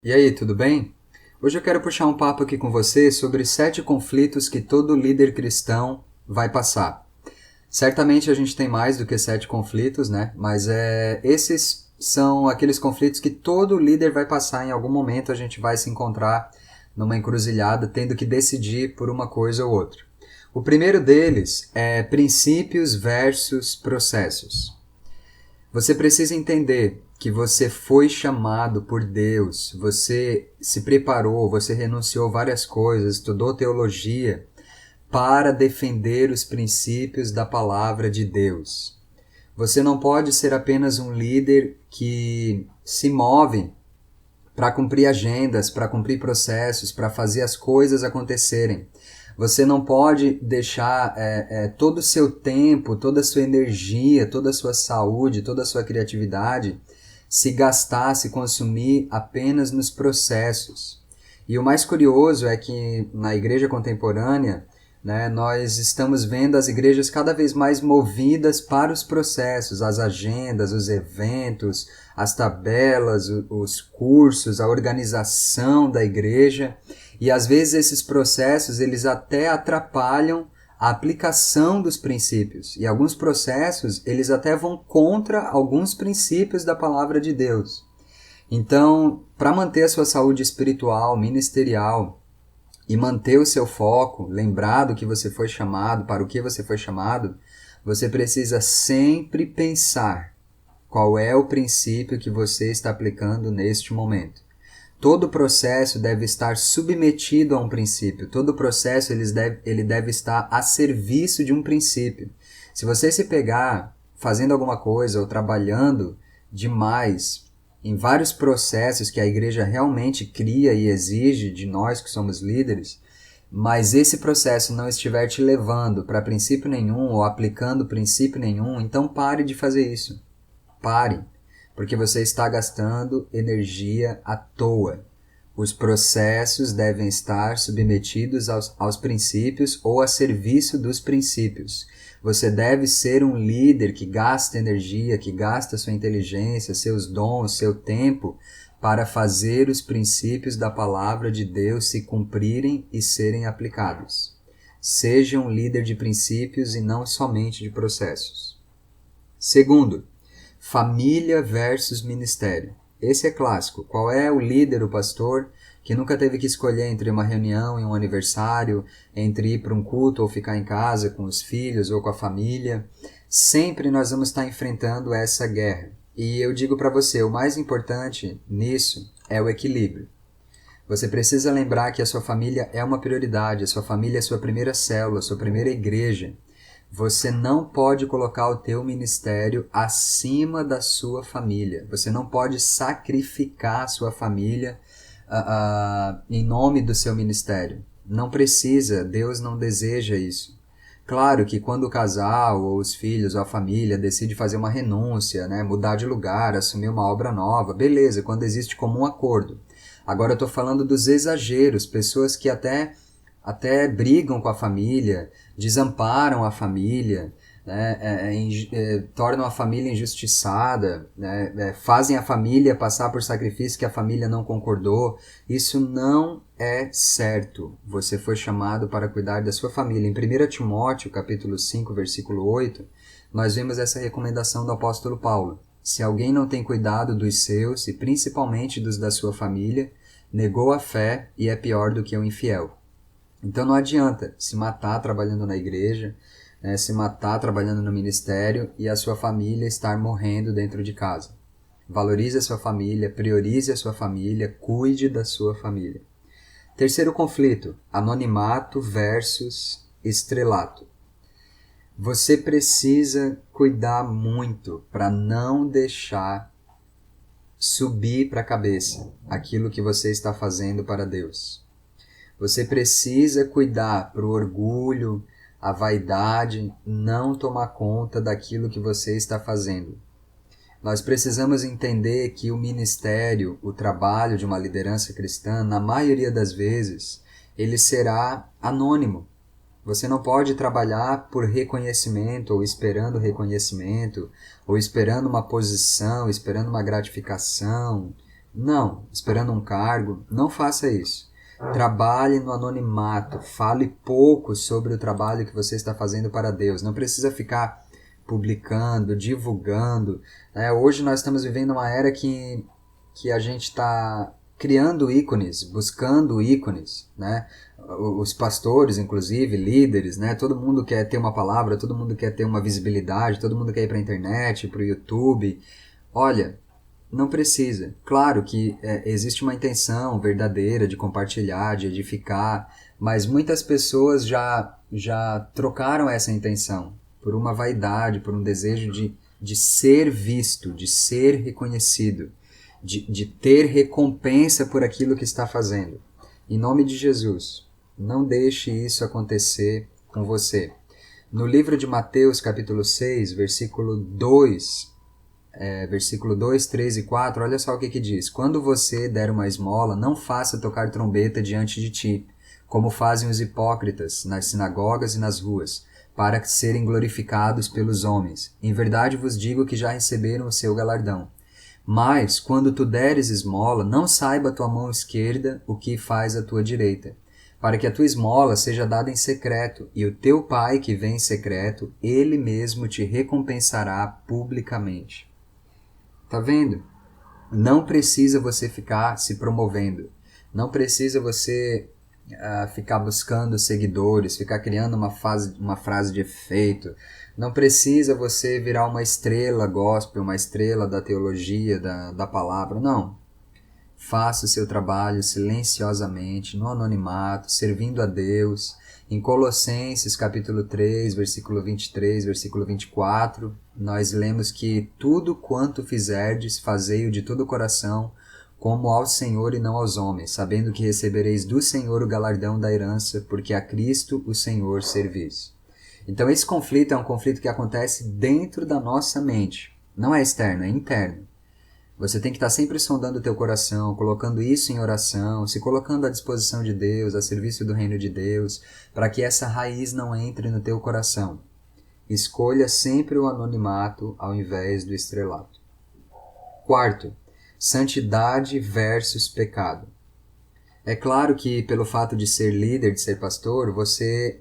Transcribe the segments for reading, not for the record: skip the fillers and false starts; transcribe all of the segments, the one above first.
E aí, tudo bem? Hoje eu quero puxar um papo aqui com você sobre 7 conflitos que todo líder cristão vai passar. Certamente a gente tem mais do que 7 conflitos, né? Mas esses são aqueles conflitos que todo líder vai passar em algum momento. A gente vai se encontrar numa encruzilhada tendo que decidir por uma coisa ou outra. O primeiro deles é princípios versus processos. Você precisa entender que você foi chamado por Deus, você se preparou, você renunciou várias coisas, estudou teologia para defender os princípios da palavra de Deus. Você não pode ser apenas um líder que se move para cumprir agendas, para cumprir processos, para fazer as coisas acontecerem. Você não pode deixar todo o seu tempo, toda a sua energia, toda a sua saúde, toda a sua criatividade se gastar, se consumir apenas nos processos. E o mais curioso é que na igreja contemporânea, né, nós estamos vendo as igrejas cada vez mais movidas para os processos, as agendas, os eventos, as tabelas, os cursos, a organização da igreja. E às vezes esses processos eles até atrapalham a aplicação dos princípios. E alguns processos eles até vão contra alguns princípios da palavra de Deus. Então, para manter a sua saúde espiritual, ministerial, e manter o seu foco, lembrar do que você foi chamado, para o que você foi chamado, você precisa sempre pensar qual é o princípio que você está aplicando neste momento. Todo processo deve estar submetido a um princípio. Todo processo ele deve estar a serviço de um princípio. Se você se pegar fazendo alguma coisa ou trabalhando demais em vários processos que a igreja realmente cria e exige de nós que somos líderes, mas esse processo não estiver te levando para princípio nenhum ou aplicando princípio nenhum, então pare de fazer isso. Pare, porque você está gastando energia à toa. Os processos devem estar submetidos aos princípios ou a serviço dos princípios. Você deve ser um líder que gasta energia, que gasta sua inteligência, seus dons, seu tempo para fazer os princípios da palavra de Deus se cumprirem e serem aplicados. Seja um líder de princípios e não somente de processos. Segundo, família versus ministério. Esse é clássico. Qual é o líder, o pastor, que nunca teve que escolher entre uma reunião e um aniversário, entre ir para um culto ou ficar em casa com os filhos ou com a família? Sempre nós vamos estar enfrentando essa guerra. E eu digo para você, o mais importante nisso é o equilíbrio. Você precisa lembrar que a sua família é uma prioridade, a sua família é a sua primeira célula, a sua primeira igreja. Você não pode colocar o teu ministério acima da sua família. Você não pode sacrificar a sua família em nome do seu ministério. Não precisa, Deus não deseja isso. Claro que quando o casal, ou os filhos, ou a família decide fazer uma renúncia, né, mudar de lugar, assumir uma obra nova, beleza, quando existe comum acordo. Agora eu estou falando dos exageros, pessoas que até brigam com a família, desamparam a família, né, tornam a família injustiçada, né, fazem a família passar por sacrifício que a família não concordou. Isso não é certo. Você foi chamado para cuidar da sua família. Em 1 Timóteo, capítulo 5, versículo 8, nós vemos essa recomendação do apóstolo Paulo. Se alguém não tem cuidado dos seus, e principalmente dos da sua família, negou a fé e é pior do que um infiel. Então não adianta se matar trabalhando na igreja, né, se matar trabalhando no ministério e a sua família estar morrendo dentro de casa. Valorize a sua família, priorize a sua família, cuide da sua família. Terceiro conflito, anonimato versus estrelato. Você precisa cuidar muito para não deixar subir para a cabeça aquilo que você está fazendo para Deus. Você precisa cuidar para o orgulho, a vaidade, não tomar conta daquilo que você está fazendo. Nós precisamos entender que o ministério, o trabalho de uma liderança cristã, na maioria das vezes, ele será anônimo. Você não pode trabalhar por reconhecimento, ou esperando reconhecimento, ou esperando uma posição, esperando uma gratificação. Não, esperando um cargo, não faça isso. Trabalhe no anonimato, fale pouco sobre o trabalho que você está fazendo para Deus. Não precisa ficar publicando, divulgando. Hoje nós estamos vivendo uma era que a gente está criando ícones, buscando ícones, né? Os pastores, inclusive, líderes, né? Todo mundo quer ter uma palavra, todo mundo quer ter uma visibilidade, todo mundo quer ir para a internet, para o YouTube. Olha, não precisa. Claro que existe uma intenção verdadeira de compartilhar, de edificar, mas muitas pessoas já trocaram essa intenção por uma vaidade, por um desejo de ser visto, de ser reconhecido, de ter recompensa por aquilo que está fazendo. Em nome de Jesus, não deixe isso acontecer com você. No livro de Mateus, capítulo 6, versículo 2, 3 e 4, olha só o que diz. Quando você der uma esmola, não faça tocar trombeta diante de ti, como fazem os hipócritas nas sinagogas e nas ruas, para serem glorificados pelos homens. Em verdade vos digo que já receberam o seu galardão. Mas, quando tu deres esmola, não saiba a tua mão esquerda o que faz a tua direita, para que a tua esmola seja dada em secreto, e o teu Pai que vem em secreto, ele mesmo te recompensará publicamente. Tá vendo? Não precisa você ficar se promovendo. Não precisa você ficar buscando seguidores, ficar criando uma frase de efeito. Não precisa você virar uma estrela gospel, uma estrela da teologia, da palavra. Não. Faça o seu trabalho silenciosamente, no anonimato, servindo a Deus. Em Colossenses capítulo 3, versículo 23, versículo 24, nós lemos que tudo quanto fizerdes, fazei-o de todo o coração, como ao Senhor e não aos homens, sabendo que recebereis do Senhor o galardão da herança, porque a Cristo o Senhor servis. Então esse conflito é um conflito que acontece dentro da nossa mente. Não é externo, é interno. Você tem que estar sempre sondando o teu coração, colocando isso em oração, se colocando à disposição de Deus, a serviço do reino de Deus, para que essa raiz não entre no teu coração. Escolha sempre o anonimato ao invés do estrelato. Quarto, santidade versus pecado. É claro que pelo fato de ser líder, de ser pastor, você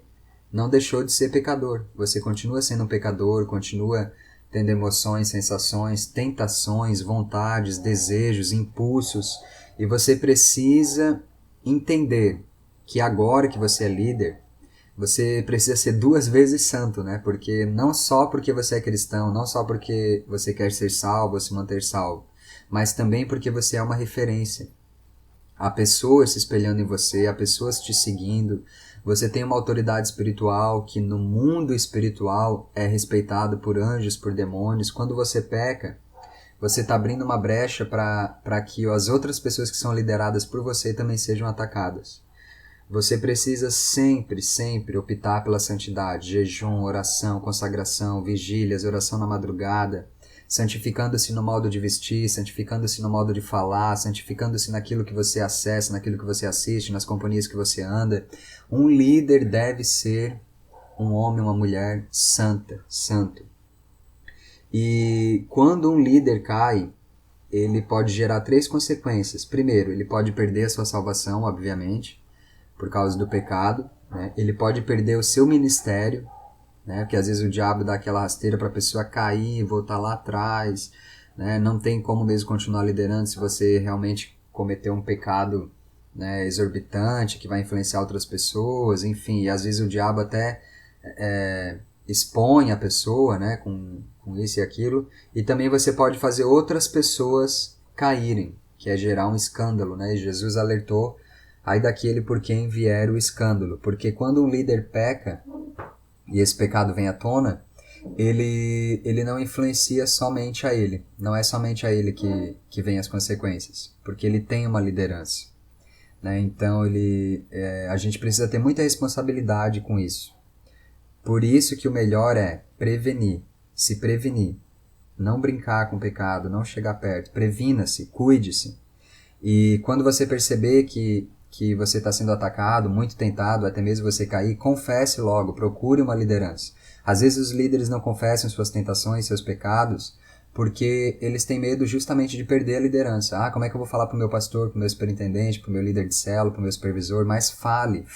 não deixou de ser pecador. Você continua sendo um pecador, continua tendo emoções, sensações, tentações, vontades, desejos, impulsos. E você precisa entender que agora que você é líder, você precisa ser 2 vezes santo, né? Porque não só porque você é cristão, não só porque você quer ser salvo ou se manter salvo, mas também porque você é uma referência. Há pessoas se espelhando em você, há pessoas te seguindo. Você tem uma autoridade espiritual que no mundo espiritual é respeitado por anjos, por demônios. Quando você peca, você está abrindo uma brecha para que as outras pessoas que são lideradas por você também sejam atacadas. Você precisa sempre, sempre optar pela santidade, jejum, oração, consagração, vigílias, oração na madrugada, santificando-se no modo de vestir, santificando-se no modo de falar, santificando-se naquilo que você acessa, naquilo que você assiste, nas companhias que você anda. Um líder deve ser um homem, uma mulher santa, santo. E quando um líder cai, ele pode gerar 3 consequências. Primeiro, ele pode perder a sua salvação, obviamente, por causa do pecado, né? Ele pode perder o seu ministério, né? Porque às vezes o diabo dá aquela rasteira para a pessoa cair, voltar lá atrás, né? Não tem como mesmo continuar liderando se você realmente cometer um pecado, né, exorbitante, que vai influenciar outras pessoas, enfim, e às vezes o diabo até expõe a pessoa, né, com isso e aquilo, e também você pode fazer outras pessoas caírem, que é gerar um escândalo, né? E Jesus alertou: ai daquele por quem vier o escândalo, porque quando um líder peca e esse pecado vem à tona, ele não influencia somente a ele. Não é somente a ele que vem as consequências, porque ele tem uma liderança, né? Então a gente precisa ter muita responsabilidade com isso. Por isso que o melhor é prevenir, se prevenir, não brincar com o pecado, não chegar perto, previna-se, cuide-se. E quando você perceber que você está sendo atacado, muito tentado, até mesmo você cair, confesse logo, procure uma liderança. Às vezes os líderes não confessam suas tentações, seus pecados, porque eles têm medo justamente de perder a liderança. Ah, como é que eu vou falar para o meu pastor, para o meu superintendente, para o meu líder de célula, para o meu supervisor? Mas fale.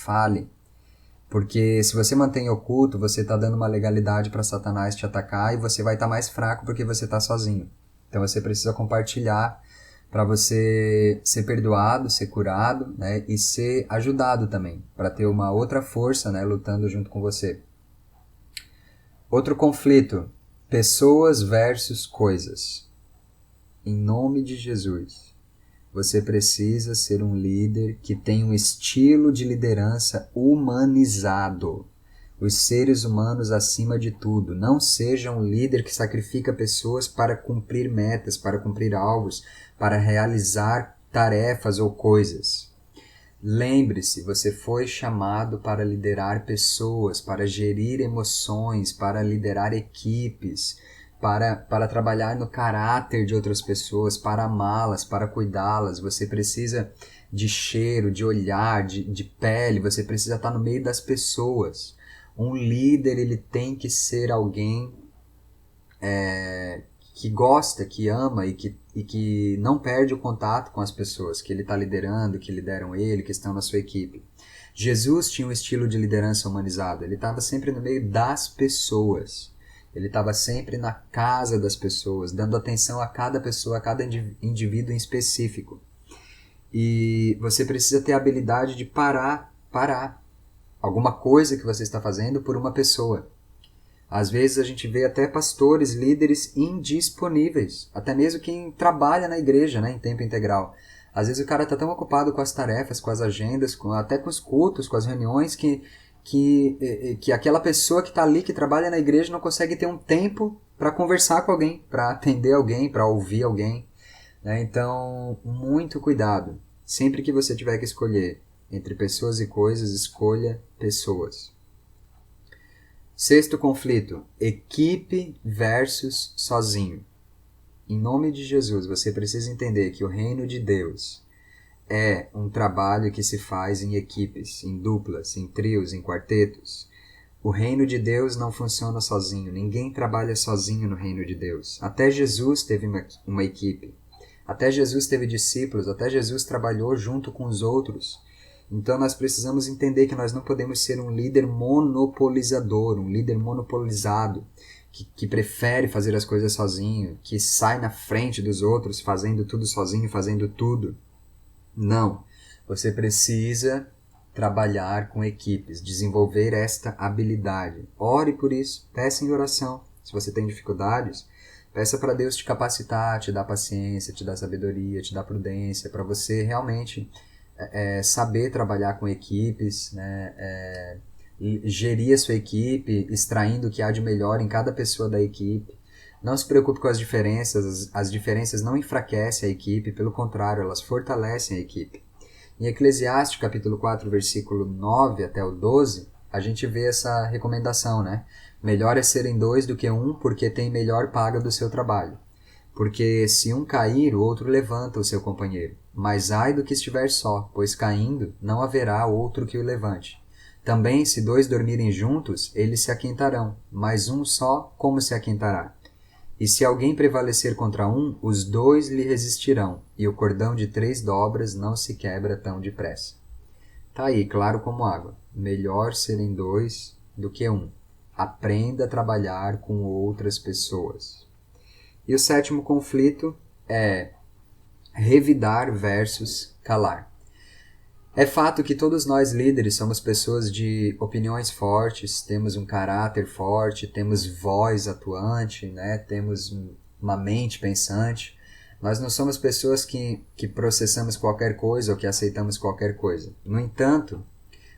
Porque se você mantém oculto, você está dando uma legalidade para Satanás te atacar e você vai estar mais fraco porque você está sozinho. Então você precisa compartilhar para você ser perdoado, ser curado, né, e ser ajudado também, para ter uma outra força, né, lutando junto com você. Outro conflito, pessoas versus coisas. Em nome de Jesus, você precisa ser um líder que tem um estilo de liderança humanizado. Os seres humanos acima de tudo. Não seja um líder que sacrifica pessoas para cumprir metas, para cumprir alvos, para realizar tarefas ou coisas. Lembre-se, você foi chamado para liderar pessoas, para gerir emoções, para liderar equipes, para trabalhar no caráter de outras pessoas, para amá-las, para cuidá-las. Você precisa de cheiro, de olhar, de pele, você precisa estar no meio das pessoas. Um líder, ele tem que ser alguém que gosta, que ama e que não perde o contato com as pessoas que ele está liderando, que lideram ele, que estão na sua equipe. Jesus tinha um estilo de liderança humanizado, ele estava sempre no meio das pessoas. Ele estava sempre na casa das pessoas, dando atenção a cada pessoa, a cada indivíduo em específico. E você precisa ter a habilidade de parar alguma coisa que você está fazendo por uma pessoa. Às vezes a gente vê até pastores, líderes indisponíveis, até mesmo quem trabalha na igreja, né, em tempo integral. Às vezes o cara está tão ocupado com as tarefas, com as agendas, até com os cultos, com as reuniões, que aquela pessoa que está ali, que trabalha na igreja, não consegue ter um tempo para conversar com alguém, para atender alguém, para ouvir alguém. Né? Então, muito cuidado. Sempre que você tiver que escolher entre pessoas e coisas, escolha pessoas. Sexto conflito, equipe versus sozinho. Em nome de Jesus, você precisa entender que o reino de Deus é um trabalho que se faz em equipes, em duplas, em trios, em quartetos. O reino de Deus não funciona sozinho, ninguém trabalha sozinho no reino de Deus. Até Jesus teve uma equipe, até Jesus teve discípulos, até Jesus trabalhou junto com os outros. Então nós precisamos entender que nós não podemos ser um líder monopolizador, um líder monopolizado, que prefere fazer as coisas sozinho, que sai na frente dos outros fazendo tudo sozinho, fazendo tudo. Não, você precisa trabalhar com equipes, desenvolver esta habilidade. Ore por isso, peça em oração. Se você tem dificuldades, peça para Deus te capacitar, te dar paciência, te dar sabedoria, te dar prudência, para você realmente saber trabalhar com equipes, né? Gerir a sua equipe, extraindo o que há de melhor em cada pessoa da equipe. Não se preocupe com as diferenças, as diferenças não enfraquecem a equipe, pelo contrário, elas fortalecem a equipe. Em Eclesiastes, capítulo 4, versículo 9 até o 12, a gente vê essa recomendação, né? Melhor é serem dois do que um, porque tem melhor paga do seu trabalho. Porque se um cair, o outro levanta o seu companheiro. Mas ai do que estiver só, pois caindo não haverá outro que o levante. Também, se dois dormirem juntos, eles se aquentarão, mas um só, como se aquentará? E se alguém prevalecer contra um, os dois lhe resistirão, e o cordão de 3 dobras não se quebra tão depressa. Tá aí, claro como água. Melhor serem dois do que um. Aprenda a trabalhar com outras pessoas. E o sétimo conflito é revidar versus calar. É fato que todos nós líderes somos pessoas de opiniões fortes, temos um caráter forte, temos voz atuante, né? Temos uma mente pensante. Nós não somos pessoas que processamos qualquer coisa ou que aceitamos qualquer coisa. No entanto,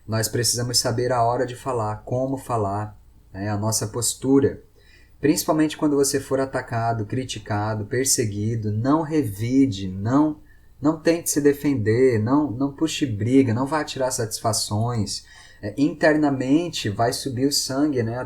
nós precisamos saber a hora de falar, como falar, né? A nossa postura. Principalmente quando você for atacado, criticado, perseguido, não revide, não tente se defender, não puxe briga, não vá tirar satisfações. Internamente vai subir o sangue, né?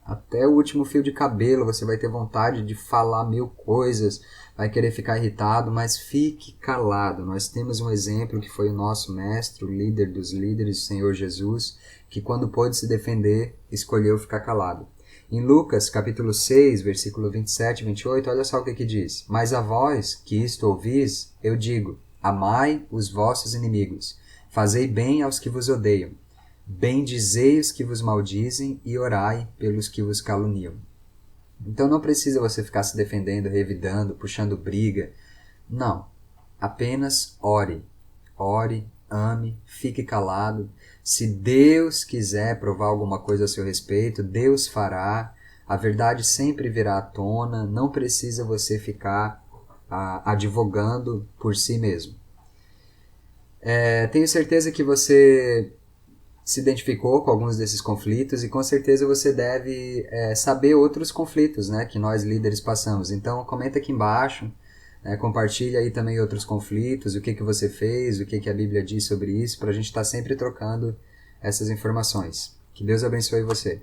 Até o último fio de cabelo, você vai ter vontade de falar 1000 coisas, vai querer ficar irritado, mas fique calado. Nós temos um exemplo que foi o nosso mestre, o líder dos líderes, o Senhor Jesus, que quando pôde se defender, escolheu ficar calado. Em Lucas, capítulo 6, versículo 27 e 28, olha só o que diz. Mas a vós, que isto ouvis, eu digo, amai os vossos inimigos, fazei bem aos que vos odeiam, bendizei os que vos maldizem e orai pelos que vos caluniam. Então não precisa você ficar se defendendo, revidando, puxando briga. Não. Apenas ore. Ore, ame, fique calado. Se Deus quiser provar alguma coisa a seu respeito, Deus fará. A verdade sempre virá à tona. Não precisa você ficar advogando por si mesmo. Tenho certeza que você se identificou com alguns desses conflitos e com certeza você deve saber outros conflitos, né, que nós líderes passamos. Então comenta aqui embaixo, compartilha aí também outros conflitos, o que você fez, o que a Bíblia diz sobre isso, para a gente estar sempre trocando essas informações. Que Deus abençoe você.